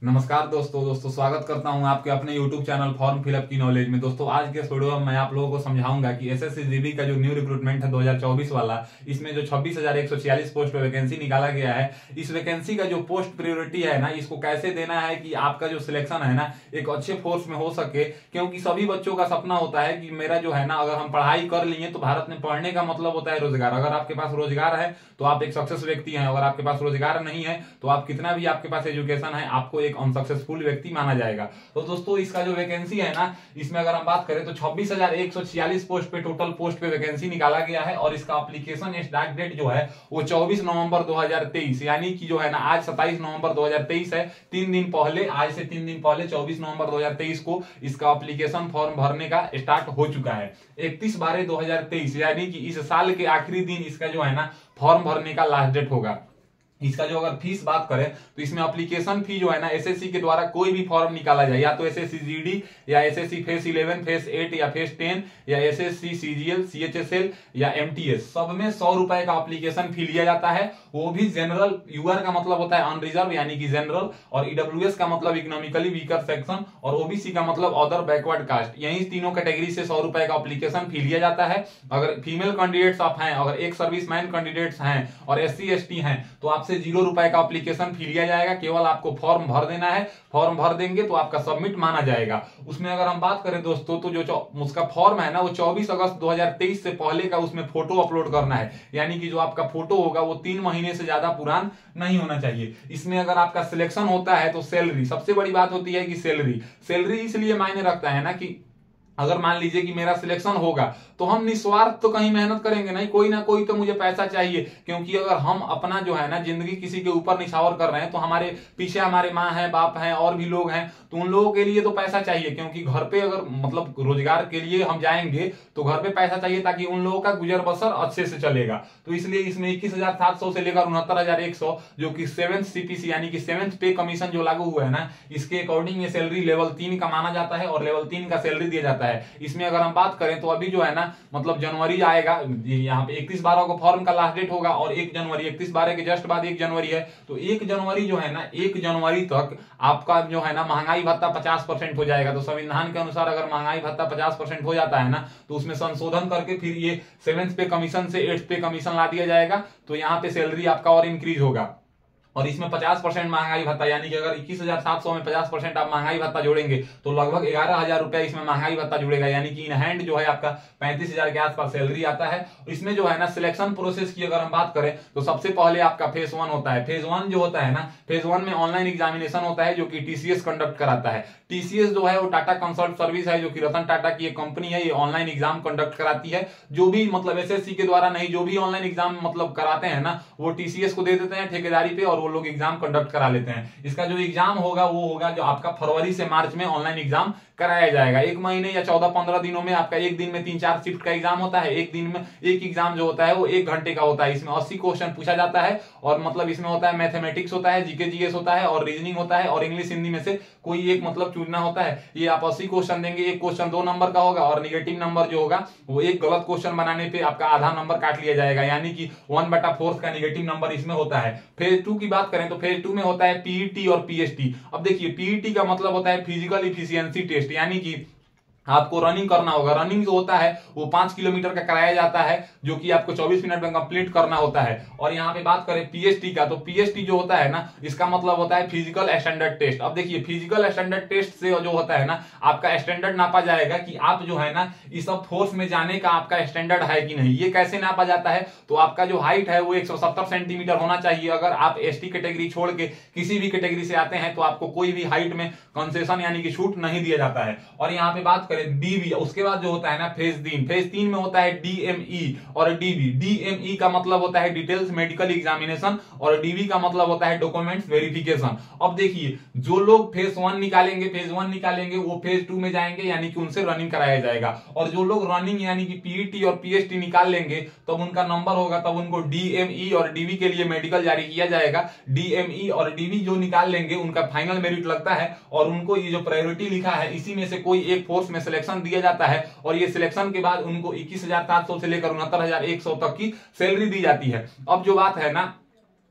नमस्कार दोस्तों स्वागत करता हूं आपके अपने YouTube चैनल फॉर्म फिलअप की नॉलेज में। दोस्तों आज के इस वीडियो में मैं आप लोगों को समझाऊंगा कि एसएससी जीडी का जो न्यू रिक्रूटमेंट है 2024 वाला, इसमें जो 26,146 पोस्ट पे वैकेंसी निकाला गया है, इस वैकेंसी का जो पोस्ट प्रायोरिटी है ना, इसको कैसे देना है कि आपका जो सिलेक्शन है ना एक अच्छे फोर्स में हो सके। क्योंकि सभी बच्चों का सपना होता है कि मेरा जो है ना, अगर हम पढ़ाई कर लिए तो भारत में पढ़ने का मतलब होता है रोजगार। अगर आपके पास रोजगार है तो आप एक सक्सेस व्यक्ति हैं, अगर आपके पास रोजगार नहीं है तो आप कितना भी आपके पास एजुकेशन है आपको एक अनसक्सेसफुल व्यक्ति माना जाएगा। तो दोस्तों इसका जो वैकेंसी है ना, इसमें अगर हम बात करें तो 26,146 पोस्ट पे टोटल पोस्ट पे वैकेंसी निकाला गया है। और इसका एप्लीकेशन स्टार्ट डेट जो है वो 24 नवंबर 2023, यानी कि जो है ना आज 27 नवंबर 2023 है। 3 दिन पहले, आज से 3 दिन पहले 24 नवंबर 2023 को इसका एप्लीकेशन फॉर्म भरने का स्टार्ट हो चुका है। 31/12/2023 यानी कि इस साल के आखिरी दिन इसका जो है ना फॉर्म भरने का लास्ट डेट होगा। इसका जो अगर फीस बात करें तो इसमें एप्लीकेशन फी जो है ना, एसएससी के द्वारा कोई भी फॉर्म निकाला जाए, या तो एसएससी जीडी या एसएससी फेस 11 फेस 8 या फेस 10 या एसएससी सीजीएल सीएचएसएल या एमटीएस, सब में 100 रुपए का एप्लीकेशन फी लिया जाता है। वो भी जनरल, यूआर का मतलब होता है अनरिजर्व यानी कि जनरल, और ईडब्ल्यूएस का मतलब इकोनॉमिकली वीकर सेक्शन, और ओबीसी का मतलब अदर बैकवर्ड कास्ट। यही तीनों कैटेगरी से 100 रुपए का एप्लीकेशन फी लिया जाता है। अगर फीमेल कैंडिडेट्स आप हैं, अगर एक सर्विसमैन कैंडिडेट्स हैं और एससी एसटी हैं तो आपसे 0 रुपए का एप्लीकेशन फी लिया जाएगा। केवल आपको फॉर्म भर देना है, फॉर्म भर देंगे तो आपका सबमिट माना जाएगा। उसमें अगर हम बात करें दोस्तों तो जो उसका फॉर्म है ना, वो 24 अगस्त 2023 से पहले का उसमें फोटो अपलोड करना है। यानी कि जो आपका फोटो होगा वो 3 महीने से ज्यादा पुरान नहीं होना चाहिए। इसमें अगर आपका सिलेक्शन होता है तो सैलरी, सबसे बड़ी बात होती है कि सैलरी इसलिए मायने रखता है ना कि अगर मान लीजिए कि मेरा सिलेक्शन होगा तो हम निस्वार्थ तो कहीं मेहनत करेंगे नहीं, कोई ना कोई तो मुझे पैसा चाहिए। क्योंकि अगर हम अपना जो है ना जिंदगी किसी के ऊपर निछावर कर रहे हैं तो हमारे पीछे हमारे माँ है, बाप हैं और भी लोग हैं, तो उन लोगों के लिए तो पैसा चाहिए। क्योंकि घर पे अगर मतलब रोजगार के लिए हम जाएंगे तो घर पे पैसा चाहिए ताकि उन लोगों का गुजर बसर अच्छे से चलेगा। तो इसलिए इसमें 21,700 से लेकर 69,100 जो कि 7th सीपीसी यानी कि 7th पे कमीशन जो लागू हुआ है ना, इसके अकॉर्डिंग ये सैलरी लेवल 3 का माना जाता है और लेवल 3 का सैलरी दिया जाता है। इसमें अगर हम बात करें तो अभी जो है ना मतलब जनवरी आएगा, यहाँ पे 31/12 को फॉर्म का लास्ट डेट होगा और 1 जनवरी, 31/12 के जस्ट बाद 1 जनवरी है। तो 1 जनवरी जो है ना, 1 जनवरी तक आपका जो है ना महंगाई भत्ता 50% हो जाएगा। तो संविधान के अनुसार अगर महंगाई भत्ता 50% हो जाता है ना तो उसमें संशोधन करके फिर ये 7th पे कमीशन से 8th पे कमीशन ला दिया जाएगा। तो यहाँ पे सैलरी आपका और इंक्रीज होगा। और इसमें 50% महंगाई भत्ता, यानी कि अगर 21,700 में 50% आप महंगाई भत्ता जोड़ेंगे तो लगभग 11,000 रुपया इसमें महंगाई भत्ता जुड़ेगा। यानी कि इन हैंड जो है आपका 35,000 के आसपास सैलरी आता है। इसमें जो है ना सिलेक्शन प्रोसेस की अगर हम बात करें तो सबसे पहले आपका फेज 1 होता है। फेज 1 जो होता है ना, फेज 1 में ऑनलाइन एग्जामिनेशन होता है जो कि टीसीएस कंडक्ट कराता है। टीसीएस जो है वो टाटा कंसल्ट सर्विस है, जो कि रतन टाटा की एक कंपनी है। ये ऑनलाइन एग्जाम कंडक्ट कराती है। जो भी मतलब एसएससी के द्वारा नहीं, जो भी ऑनलाइन एग्जाम मतलब कराते हैं ना, वो टीसीएस को दे देते हैं ठेकेदारी पे और वो लोग एग्जाम कंडक्ट करा लेते हैं। इसका जो एग्जाम होगा वो होगा जो आपका फरवरी से मार्च में ऑनलाइन एग्जाम कराया जाएगा। 1 महीने या 14-15 दिनों में आपका एक दिन में 3-4 शिफ्ट का एग्जाम होता है। एक दिन में एक एग्जाम जो होता है वो 1 घंटे का होता है। इसमें 80 क्वेश्चन पूछा जाता है और मतलब इसमें होता है मैथमेटिक्स होता है, जीके जीएस होता है और रीजनिंग होता है और इंग्लिश हिंदी में से कोई एक मतलब चुनना होता है। ये आप 80 क्वेश्चन देंगे, एक क्वेश्चन 2 नंबर का होगा और निगेटिव नंबर जो होगा वो एक गलत क्वेश्चन बनाने पे आपका आधा नंबर काट लिया जाएगा। यानी कि 1/4 का निगेटिव नंबर इसमें होता है। फेज 2 की बात करें तो फेज 2 में होता है पीईटी और पीएचटी। अब देखिए पीईटी का मतलब होता है फिजिकल इफिशियंसी टेस्ट, यानी कि आपको रनिंग करना होगा। रनिंग जो होता है वो 5 किलोमीटर का कराया जाता है, जो कि आपको 24 मिनट में कंप्लीट करना होता है। और यहाँ पे बात करें पीएचटी का तो पीएचटी जो होता है ना, इसका मतलब होता है फिजिकल स्टैंडर्ड टेस्ट। अब देखिए फिजिकल स्टैंडर्ड टेस्ट से जो होता है ना, आपका स्टैंडर्ड नापा जाएगा कि आप जो है ना इस सब फोर्स में जाने का आपका स्टैंडर्ड है कि नहीं। ये कैसे नापा जाता है तो आपका जो हाइट है वो 170 सेंटीमीटर होना चाहिए। अगर आप एसटी कैटेगरी छोड़ के किसी भी कैटेगरी से आते हैं तो आपको कोई भी हाइट में कंसेशन यानी कि छूट नहीं दिया जाता है। और यहाँ पे बात डीबी, उसके बाद जो होता है ना फेज 3 में होता है डीएमई और डीबी। डीएमई का मतलब होता है डिटेल्स मेडिकल एग्जामिनेशन और डीबी का मतलब होता है डॉक्यूमेंट्स वेरिफिकेशन। अब देखिए जो लोग फेज 1 निकालेंगे वो फेज 2 में जाएंगे, यानी कि उनसे रनिंग कराया जाएगा। और जो लोग रनिंग यानी कि पीईटी और पीएचटी निकाल लेंगे तब उनका नंबर होगा, तब उनको डीएमई और डीबी के लिए मेडिकल जारी किया जाएगा। डीएमई और डीबी जो निकाल लेंगे उनका फाइनल मेरिट लगता है और उनको ये जो प्रायोरिटी लिखा है इसी में से कोई एक फोर्स में सिलेक्शन दिया जाता है। और ये सिलेक्शन के बाद उनको 21,700 से लेकर 69,100 तक की सैलरी दी जाती है। अब जो बात है ना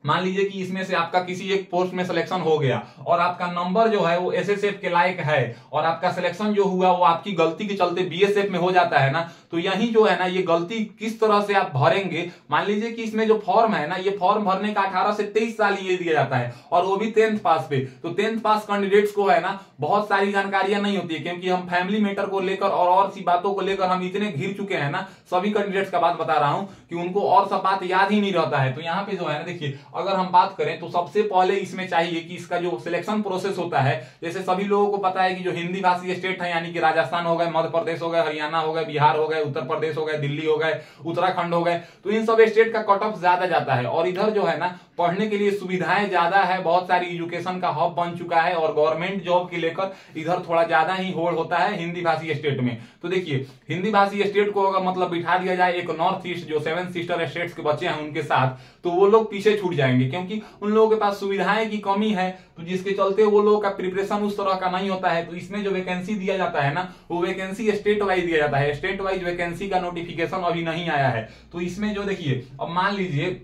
मान लीजिए कि इसमें से आपका किसी एक पोस्ट में सिलेक्शन हो गया और आपका नंबर जो है वो एसएसएफ के लायक है और आपका सिलेक्शन जो हुआ वो आपकी गलती के चलते बीएसएफ में हो जाता है ना, तो यही जो है ना ये गलती किस तरह से आप भरेंगे। मान लीजिए कि इसमें जो फॉर्म है ना, ये फॉर्म भरने का 18 से 23 साल ये दिया जाता है और वो भी 10th पास पे। तो 10th पास कैंडिडेट्स को है ना बहुत सारी जानकारियां नहीं होती है, क्योंकि हम फैमिली मैटर को लेकर और सी बातों को लेकर हम इतने घिर चुके हैं ना, सभी कैंडिडेट्स का बात बता रहा हूं कि उनको और सब बात याद ही नहीं रहता है। तो यहाँ पे जो है ना देखिए, अगर हम बात करें तो सबसे पहले इसमें चाहिए कि इसका जो सिलेक्शन प्रोसेस होता है, जैसे सभी लोगों को पता है कि जो हिंदी भाषी स्टेट है यानी कि राजस्थान हो गए, मध्य प्रदेश हो गए, हरियाणा हो गए, बिहार हो गए, उत्तर प्रदेश हो गए, दिल्ली हो गए, उत्तराखंड हो गए, तो इन सब स्टेट का कट ऑफ ज्यादा जाता है और इधर जो है ना पढ़ने के लिए सुविधाएं ज्यादा है, बहुत सारी एजुकेशन का हब बन चुका है और गवर्नमेंट जॉब की लेकर इधर थोड़ा ज्यादा ही होड़ होता है हिंदी भाषी स्टेट में। तो देखिए हिंदी भाषी स्टेट को अगर मतलब बिठा दिया जाए एक नॉर्थ ईस्ट जो 7 सिस्टर स्टेट्स के बच्चे हैं उनके साथ, तो वो लोग पीछे छूट जाएंगे, क्योंकि उन लोगों के पास सुविधाएं की कमी है, तो जिसके चलते वो लोगों का प्रिपरेशन उस तरह का नहीं होता है। तो इसमें जो वैकेंसी दिया जाता है ना, वो वैकेंसी स्टेट वाइज दिया जाता है, स्टेट वाइज वैकेंसी का नोटिफिकेशन अभी नहीं आया है। तो इसमें जो देखिए, अब मान लीजिए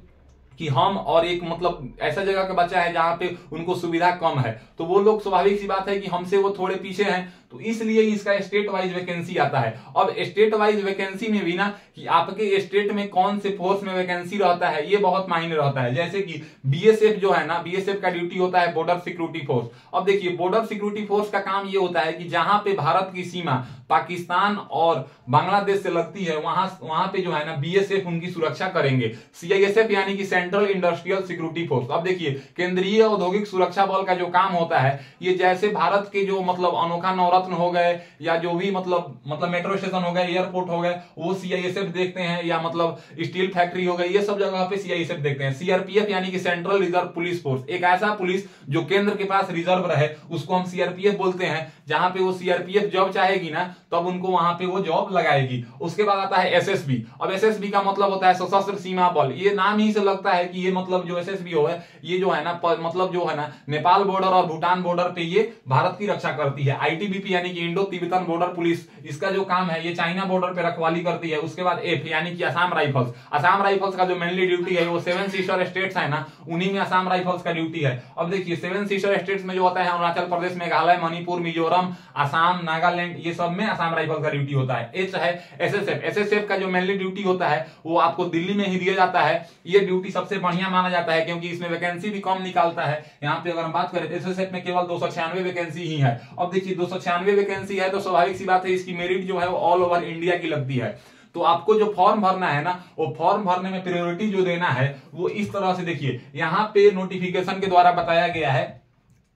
कि हम और एक मतलब ऐसा जगह का बच्चा है जहां पे उनको सुविधा कम है, तो वो लोग स्वाभाविक सी बात है कि हमसे वो थोड़े पीछे हैं, तो इसलिए इसका स्टेट वाइज वैकेंसी आता है। अब स्टेट वाइज वैकेंसी में भी ना कि आपके स्टेट में कौन से फोर्स में वैकेंसी रहता है ये बहुत मायने रहता है। जैसे कि बीएसएफ जो है ना, बीएसएफ का ड्यूटी होता है बॉर्डर सिक्योरिटी फोर्स। अब देखिए बॉर्डर सिक्योरिटी फोर्स का काम ये होता है कि जहां पे भारत की सीमा पाकिस्तान और बांग्लादेश से लगती है वहां पे जो है ना बीएसएफ उनकी सुरक्षा करेंगे। सीआईएसएफ यानी कि सेंट्रल इंडस्ट्रियल सिक्योरिटी फोर्स। अब देखिए केंद्रीय औद्योगिक सुरक्षा बल का जो काम होता है, ये जैसे भारत के जो मतलब अनोखा नवरत्न हो गए या जो भी मतलब मेट्रो स्टेशन हो गए, एयरपोर्ट हो गए, वो सीआईएसएफ देखते हैं, या मतलब स्टील फैक्ट्री हो गई, ये सब जगह पे सीआईएसएफ देखते हैं। सीआरपीएफ यानी कि सेंट्रल रिजर्व पुलिस फोर्स, एक ऐसा पुलिस जो केंद्र के पास रिजर्व रहे उसको हम सीआरपीएफ बोलते हैं, जहां पे वो सीआरपीएफ जॉब चाहेगी ना तब उनको वहां पे वो जॉब लगाएगी। उसके बाद आता है एसएसबी। अब एसएसबी का मतलब होता है सशस्त्र सीमा बल। ये नाम ही से लगता है कि ये मतलब जो एसएसबी हो है ये जो है ना मतलब जो है ना नेपाल बॉर्डर और भूटान बॉर्डर पे ये भारत की रक्षा करती है। आईटीबीपी यानी कि इंडो तिब्बतन बॉर्डर पुलिस, इसका जो काम है ये चाइना बॉर्डर पे रखवाली करती है। उसके बाद एफ यानी कि असम राइफल्स। असम राइफल्स का जो मेनली ड्यूटी है वो 7 सिस्टर स्टेट्स है ना, उन्हीं में असम राइफल्स का ड्यूटी है। अब देखिए 7 सिस्टर स्टेट्स में जो होता है अरुणाचल प्रदेश, मेघालय, मणिपुर, मिजोरम, असम, नागालैंड, ये सब में असम राइफल्स का ड्यूटी होता है। एच है एसएसएफ। एसएसएफ का जो मेनली ड्यूटी होता है वो आपको दिल्ली में ही दिया जाता है। ये ड्यूटी सबसे बढ़िया माना जाता है क्योंकि इसमें वैकेंसी भी कम निकालता है। यहाँ पे अगर हम बात करें एसएसएफ में केवल 296 वैकेंसी ही है। अब देखिए 296 वैकेंसी है तो स्वाभाविक सी बात है इसकी मेरिट जो है वो ऑल ओवर इंडिया की लगती है। तो आपको जो फॉर्म भरना है ना, वो फॉर्म भरने में प्रायोरिटी जो देना है वो इस तरह से देखिए, यहाँ पे नोटिफिकेशन के द्वारा बताया गया है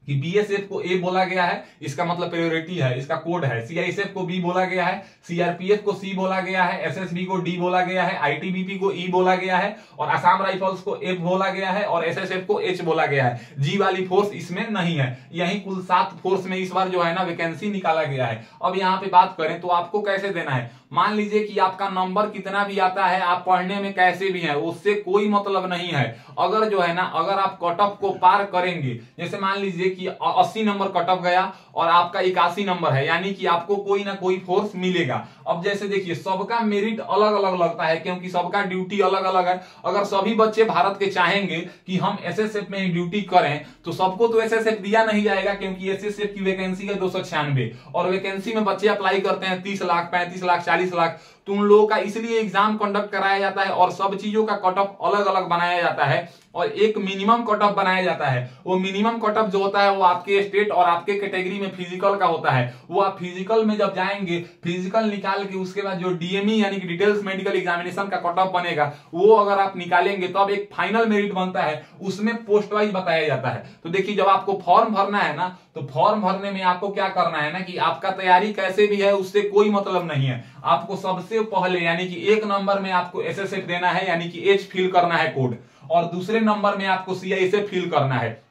कि बीएसएफ को ए बोला गया है, इसका मतलब प्रायोरिटी है, इसका कोड है। सीआईएसएफ को बी बोला गया है, सीआरपीएफ को सी बोला गया है, एसएसबी को डी बोला गया है, आईटीबीपी को ई बोला गया है और असम राइफल्स को एफ बोला गया है और एसएसएफ को एच बोला गया है। जी वाली फोर्स इसमें नहीं है। यही कुल 7 फोर्स में इस बार जो है ना वैकेंसी निकाला गया है। अब यहाँ पे बात करें तो आपको कैसे देना है। मान लीजिए कि आपका नंबर कितना भी आता है, आप पढ़ने में कैसे भी हैं, उससे कोई मतलब नहीं है। अगर जो है ना, अगर आप कट ऑफ को पार करेंगे, जैसे मान लीजिए कि 80 नंबर कट ऑफ गया और आपका 81 नंबर है, यानी कि आपको कोई ना कोई फोर्स मिलेगा। अब जैसे देखिए सबका मेरिट अलग अलग लगता है क्योंकि सबका ड्यूटी अलग अलग है। अगर सभी बच्चे भारत के चाहेंगे कि हम एसएसएफ में ही ड्यूटी करें तो सबको तो एसएसएफ दिया नहीं जाएगा, क्योंकि एसएसएफ की वैकेंसी है 296 और वैकेंसी में बच्चे अप्लाई करते हैं 30 लाख, 35 लाख, 40 लाख। तो उन लोगों का इसलिए एग्जाम कंडक्ट कराया जाता है और सब चीजों का कट ऑफ अलग अलग बनाया जाता है और एक मिनिमम कट ऑफ बनाया जाता है। वो मिनिमम कट ऑफ जो होता है वो आपके स्टेट और आपके कैटेगरी में फिजिकल का होता है। वो आप फिजिकल में जब जाएंगे, फिजिकल निकाल के उसके बाद जो डीएमई यानी कि डिटेल्स मेडिकल एग्जामिनेशन का कट ऑफ बनेगा, वो अगर आप निकालेंगे तब एक फाइनल मेरिट बनता है, उसमें पोस्ट वाइज बताया जाता है। तो देखिए जब आपको फॉर्म भरना है ना, तो फॉर्म भरने में आपको क्या करना है ना कि आपका तैयारी कैसे भी है उससे कोई मतलब नहीं है। आपको सबसे पहले यानी कि 1 नंबर में आपको एसएसएफ देना है, यानी कि एच फिल करना है कोड, और दूसरे नंबर में आपको सीआईएसएफ फिल करना है।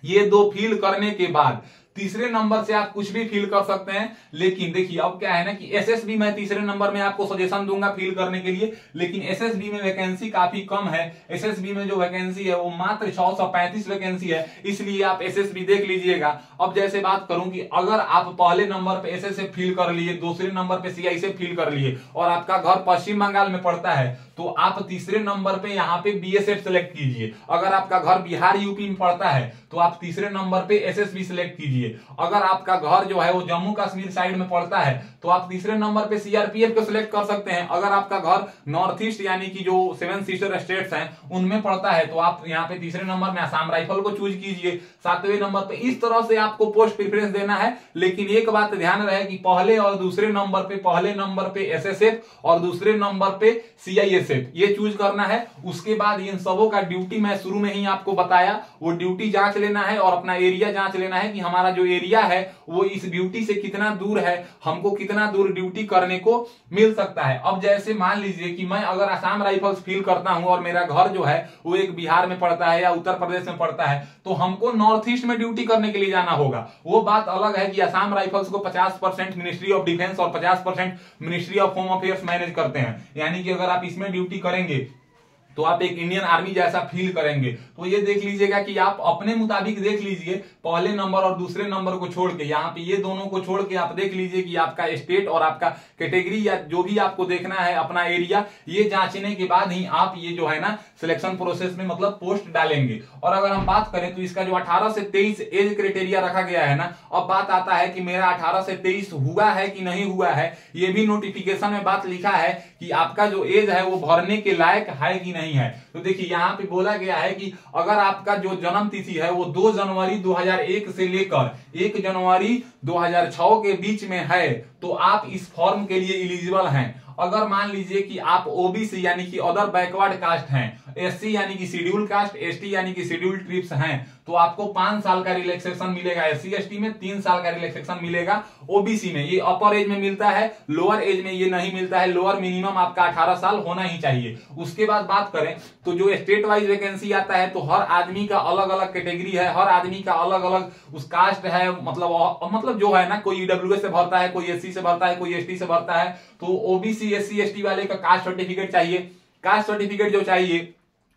ये 2 फिल करने के बाद तीसरे नंबर से आप कुछ भी फिल कर सकते हैं। लेकिन देखिए अब क्या है ना कि एसएसबी मैं तीसरे नंबर में आपको सजेशन दूंगा फिल करने के लिए, लेकिन एसएसबी में वैकेंसी काफी कम है। एसएसबी में जो वैकेंसी है वो मात्र 635 वैकेंसी है, इसलिए आप एसएसबी देख लीजिएगा। अब जैसे बात करूं कि अगर आप पहले नंबर पे एसएसएफ फिल कर लिए, दूसरे नंबर पे सीआईएसएफ फिल कर लिए और आपका घर पश्चिम बंगाल में पड़ता है, तो आप तीसरे नंबर पे यहाँ पे बीएसएफ सिलेक्ट कीजिए। अगर आपका घर बिहार यूपी में पड़ता है तो आप तीसरे नंबर पे एसएसबी सिलेक्ट कीजिए। अगर आपका घर जो है वो जम्मू कश्मीर साइड में पड़ता है तो आप तीसरे नंबर पे सीआरपीएफ को सिलेक्ट कर सकते हैं। अगर आपका घर नॉर्थ ईस्ट यानी कि जो 7 सिस्टर स्टेट्स हैं उनमें पड़ता है तो आप यहाँ पे तीसरे नंबर में आसाम राइफल को चूज कीजिए। 7वें नंबर पे इस तरह से आपको पोस्ट प्रेफरेंस देना है। लेकिन एक बात ध्यान रहे कि पहले और दूसरे नंबर पे एसएसएफ और दूसरे नंबर पे सीआईएसएफ ये चूज करना है। उसके बाद इन सबों का ड्यूटी मैं शुरू में ही आपको बताया, वो ड्यूटी जांच लेना है और अपना एरिया जांच लेना है कि हमारा जो एरिया है वो इस ड्यूटी से कितना दूर है, हमको कितना दूर ड्यूटी करने को मिल सकता है। अब जैसे मान लीजिए कि मैं अगर आसाम राइफल्स फील करता हूं और मेरा घर जो है वो एक बिहार में पड़ता है या उत्तर प्रदेश में पड़ता है, तो हमको नॉर्थ ईस्ट में ड्यूटी करने के लिए जाना होगा। वो बात अलग है कि आसाम राइफल्स को 50% मिनिस्ट्री ऑफ डिफेंस और 50% ministry of home affairs manage करते हैं। यानी कि अगर आप इसमें ड्यूटी करेंगे तो आप एक इंडियन आर्मी जैसा फील करेंगे। तो ये देख लीजिएगा कि आप अपने मुताबिक देख लीजिए, पहले नंबर और दूसरे नंबर को छोड़ के, यहाँ पे ये दोनों को छोड़ के आप देख लीजिए कि आपका स्टेट और आपका कैटेगरी या जो भी आपको देखना है अपना एरिया, ये जांचने के बाद ही आप ये जो है ना सिलेक्शन प्रोसेस में मतलब पोस्ट डालेंगे। और अगर हम बात करें तो इसका जो 18 से 23 एज क्राइटेरिया रखा गया है ना, अब बात आता है कि मेरा 18 से 23 हुआ है कि नहीं हुआ है। ये भी नोटिफिकेशन में बात लिखा है कि आपका जो एज है वो भरने के लायक है कि नहीं है। तो देखिए यहाँ पे बोला गया है कि अगर आपका जो जन्म तिथि है वो 2 जनवरी 2001 से लेकर 1 जनवरी 2006 के बीच में है तो आप इस फॉर्म के लिए एलिजिबल हैं। अगर मान लीजिए कि आप ओबीसी यानी कि अदर बैकवर्ड कास्ट हैं, एससी यानी कि शेड्यूल कास्ट, एसटी यानी कि शेड्यूल ट्रिब्स हैं, तो आपको 5 साल का रिलैक्सेशन मिलेगा। एससी एसटी में 3 साल का रिलैक्सेशन मिलेगा। ओबीसी में ये अपर एज में मिलता है, लोअर एज में ये नहीं मिलता है। लोअर मिनिमम आपका 18 साल होना ही चाहिए। उसके बाद बात करें तो जो स्टेट वाइज वैकेंसी आता है तो हर आदमी का अलग अलग कैटेगरी है, हर आदमी का अलग अलग उस कास्ट है। मतलब जो है ना, कोई ईडब्ल्यूएस से भरता है, कोई एससी से भरता है, कोई एसटी से भरता है। तो ओबीसी एससी एसटी वाले का कास्ट सर्टिफिकेट चाहिए। कास्ट सर्टिफिकेट जो चाहिए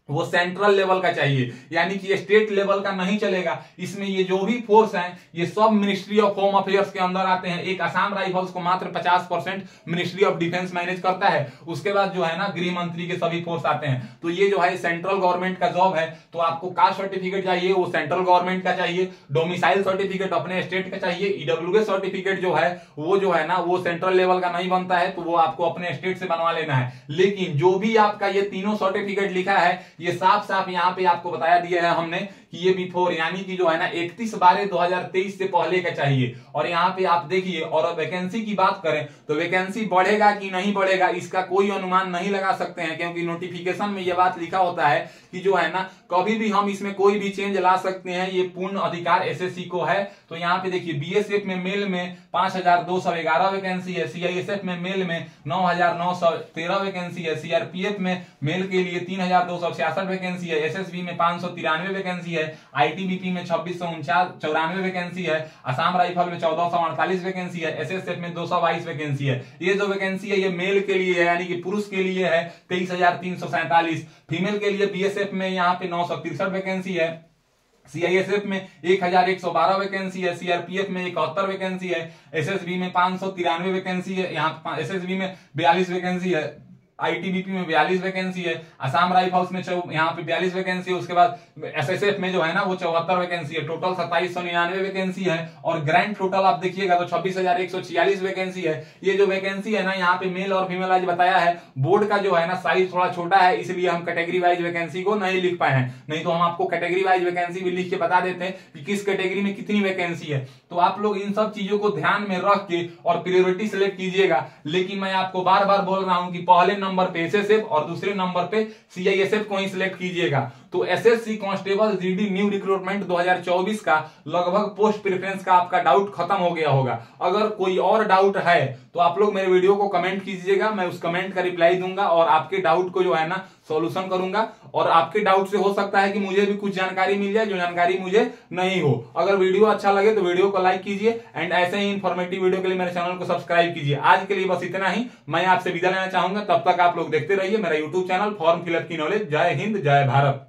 वो सेंट्रल लेवल का चाहिए, यानी कि स्टेट लेवल का नहीं चलेगा। इसमें ये जो भी फोर्स हैं ये सब मिनिस्ट्री ऑफ होम अफेयर्स के अंदर आते हैं। एक आसाम राइफल्स को मात्र 50% मिनिस्ट्री ऑफ डिफेंस मैनेज करता है। उसके बाद जो है ना गृह मंत्री के सभी फोर्स आते हैं। तो ये जो है सेंट्रल गवर्नमेंट का जॉब है। तो आपको कास्ट सर्टिफिकेट चाहिए, वो सेंट्रल गवर्नमेंट का चाहिए। डोमिसाइल सर्टिफिकेट अपने स्टेट का चाहिए। ईडब्ल्यूएस सर्टिफिकेट जो है वो सेंट्रल लेवल का नहीं बनता है, तो वो आपको अपने स्टेट से बनवा लेना है। लेकिन जो भी आपका ये तीनों सर्टिफिकेट लिखा है ये साफ साफ यहाँ पे आपको बताया दिया है हमने कि ये बिफोर यानी कि जो है ना 31/12/2023 से पहले का चाहिए। और यहाँ पे आप देखिए, और वैकेंसी की बात करें तो वैकेंसी बढ़ेगा कि नहीं बढ़ेगा इसका कोई अनुमान नहीं लगा सकते हैं, क्योंकि नोटिफिकेशन में ये बात लिखा होता है कि जो है ना कभी भी हम इसमें कोई भी चेंज ला सकते हैं, ये पूर्ण अधिकार एसएससी को है। तो यहाँ पे देखिए बीएसएफ में मेल में 5211 वैकेंसी है, सीआईएसएफ में मेल में 9913 वैकेंसी है, सीआरपीएफ में मेल के लिए 3266 वैकेंसी है, एसएसबी में 593 वैकेंसी है, आईटीबीपी में 2694 वैकेंसी है, आसाम राइफल में 1448 वैकेंसी है, एसएसएफ में 222 वैकेंसी है। ये जो वैकेंसी है ये मेल के लिए है, यानी कि पुरुष के लिए है 23,347। फीमेल के लिए बीएसएफ में यहाँ पे 963 वैकेंसी है, सीआईएसएफ में 1112 वैकेंसी है, सीआरपीएफ में 71 वैकेंसी है, एसएसबी में 593 वैकेंसी है, यहाँ एसएसबी में 42 वैकेंसी है, आईटीबीपी में 42 वैकेंसी है, आसाम राइफल्स में यहाँ पे 42 वैकेंसी है। उसके बाद एसएसएफ में जो है ना वो 74 वैकेंसी है। टोटल 2799 वैकेंसी है। और ग्रैंड टोटल आप देखिएगा तो 26,146 वैकेंसी है। ये जो वैकेंसी है ना यहाँ पे मेल और फीमेल आज बताया है। बोर्ड का जो है ना साइज थोड़ा छोटा है, इसलिए हम कैटेगरी वाइज वैकेंसी को नहीं लिख पाए हैं, नहीं तो हम आपको कैटेगरी वाइज वैकेंसी भी लिख के बता देते हैं कि किस कैटेगरी में कितनी वैकेंसी है। तो आप लोग इन सब चीजों को ध्यान में रख के और प्रायोरिटी सिलेक्ट कीजिएगा। लेकिन मैं आपको बार बार बोल रहा हूं कि पहले नंबर पे एसएसएफ और दूसरे नंबर पे सीआईएसएफ को ही सिलेक्ट कीजिएगा। तो SSC constable GD new recruitment 2024 का लगभग पोस्ट प्रेफरेंस का आपका डाउट खत्म हो गया होगा। अगर कोई और डाउट है तो आप लोग मेरे वीडियो को कमेंट कीजिएगा, मैं उस कमेंट का रिप्लाई दूंगा और आपके डाउट को जो है ना सॉल्यूशन करूंगा। और आपके डाउट से हो सकता है कि मुझे भी कुछ जानकारी मिल जाए जो जानकारी मुझे नहीं हो। अगर वीडियो अच्छा लगे तो वीडियो को लाइक कीजिए एंड ऐसे ही इंफॉर्मेटिव वीडियो के लिए मेरे चैनल को सब्सक्राइब कीजिए। आज के लिए बस इतना ही, मैं आपसे विदा लेना चाहूंगा। तब तक आप लोग देखते रहिए मेरा यूट्यूब चैनल फॉर्म फिलअप की नॉलेज। जय हिंद, जय भारत।